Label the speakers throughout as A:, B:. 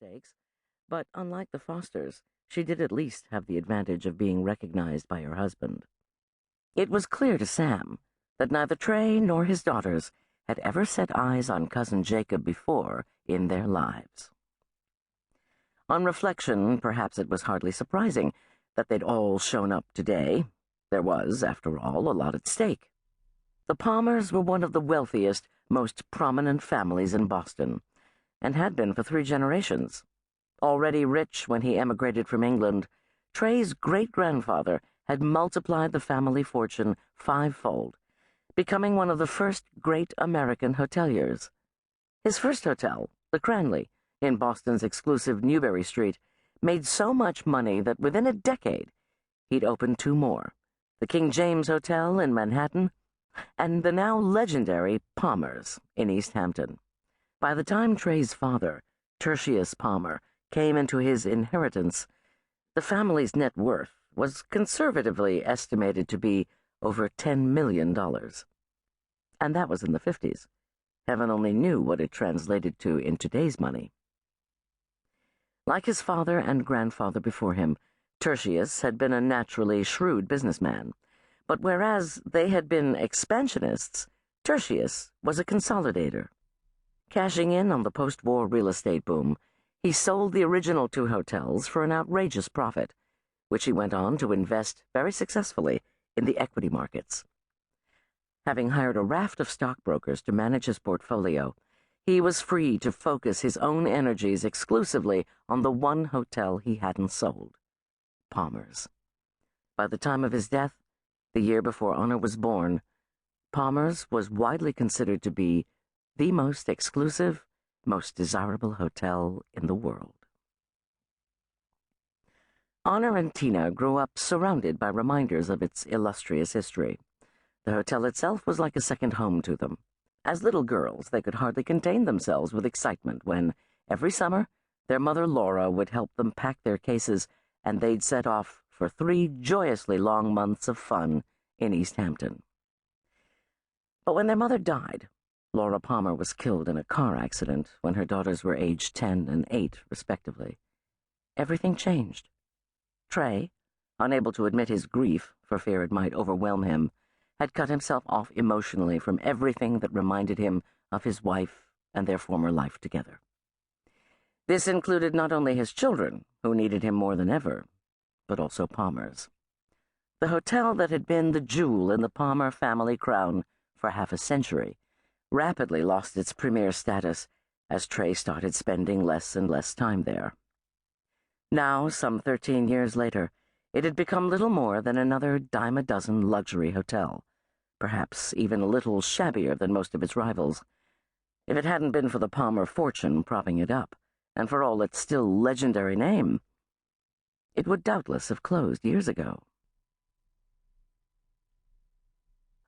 A: mistakes, but unlike the Fosters, she did at least have the advantage of being recognized by her husband. It was clear to Sam that neither Trey nor his daughters had ever set eyes on Cousin Jacob before in their lives. On reflection, perhaps it was hardly surprising that they'd all shown up today. There was, after all, a lot at stake. The Palmers were one of the wealthiest, most prominent families in Boston, and had been for 3 generations. Already rich when he emigrated from England, Trey's great-grandfather had multiplied the family fortune 5-fold, becoming one of the first great American hoteliers. His first hotel, the Cranley, in Boston's exclusive Newbury Street, made so much money that within a decade he'd opened 2 more, the King James Hotel in Manhattan and the now legendary Palmer's in East Hampton. By the time Trey's father, Tertius Palmer, came into his inheritance, the family's net worth was conservatively estimated to be over $10 million. And that was in the 50s. Heaven only knew what it translated to in today's money. Like his father and grandfather before him, Tertius had been a naturally shrewd businessman. But whereas they had been expansionists, Tertius was a consolidator. Cashing in on the post-war real estate boom, he sold the original 2 hotels for an outrageous profit, which he went on to invest very successfully in the equity markets. Having hired a raft of stockbrokers to manage his portfolio, he was free to focus his own energies exclusively on the one hotel he hadn't sold, Palmer's. By the time of his death, the year before Honor was born, Palmer's was widely considered to be the most exclusive, most desirable hotel in the world. Honor and Tina grew up surrounded by reminders of its illustrious history. The hotel itself was like a second home to them. As little girls, they could hardly contain themselves with excitement when, every summer, their mother Laura would help them pack their cases, and they'd set off for 3 joyously long months of fun in East Hampton. But when their mother died, Laura Palmer was killed in a car accident when her daughters were aged 10 and 8, respectively. Everything changed. Trey, unable to admit his grief for fear it might overwhelm him, had cut himself off emotionally from everything that reminded him of his wife and their former life together. This included not only his children, who needed him more than ever, but also Palmer's. The hotel that had been the jewel in the Palmer family crown for half a century rapidly lost its premier status as Trey started spending less and less time there. Now, some 13 years later, it had become little more than another dime-a-dozen luxury hotel, perhaps even a little shabbier than most of its rivals. If it hadn't been for the Palmer fortune propping it up, and for all its still legendary name, it would doubtless have closed years ago.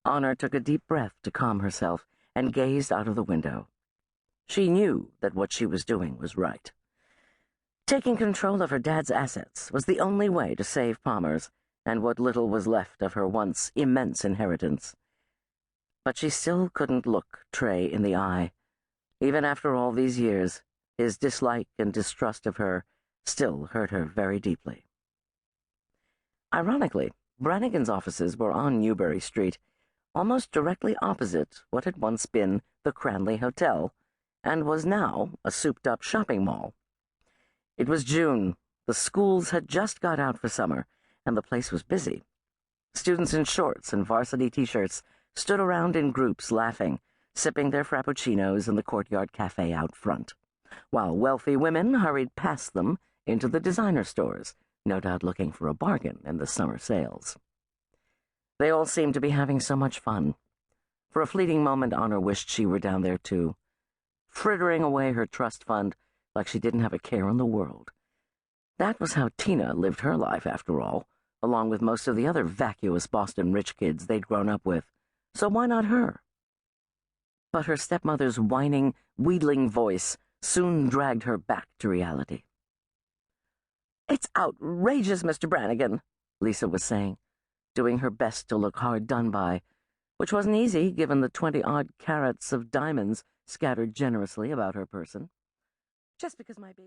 A: Honor took a deep breath to calm herself and gazed out of the window. She knew that what she was doing was right. Taking control of her dad's assets was the only way to save Palmer's and what little was left of her once immense inheritance. But she still couldn't look Trey in the eye. Even after all these years, his dislike and distrust of her still hurt her very deeply. Ironically, Brannigan's offices were on Newbury Street, almost directly opposite what had once been the Cranley Hotel, and was now a souped-up shopping mall. It was June. The schools had just got out for summer, and the place was busy. Students in shorts and varsity T-shirts stood around in groups laughing, sipping their frappuccinos in the courtyard cafe out front, while wealthy women hurried past them into the designer stores, no doubt looking for a bargain in the summer sales. They all seemed to be having so much fun. For a fleeting moment, Honor wished she were down there too, frittering away her trust fund like she didn't have a care in the world. That was how Tina lived her life, after all, along with most of the other vacuous Boston rich kids they'd grown up with, so why not her? But her stepmother's whining, wheedling voice soon dragged her back to reality. "It's outrageous, Mr. Brannigan," Lisa was saying, doing her best to look hard done by, which wasn't easy given the 20-odd carats of diamonds scattered generously about her person. "Just because my baby..."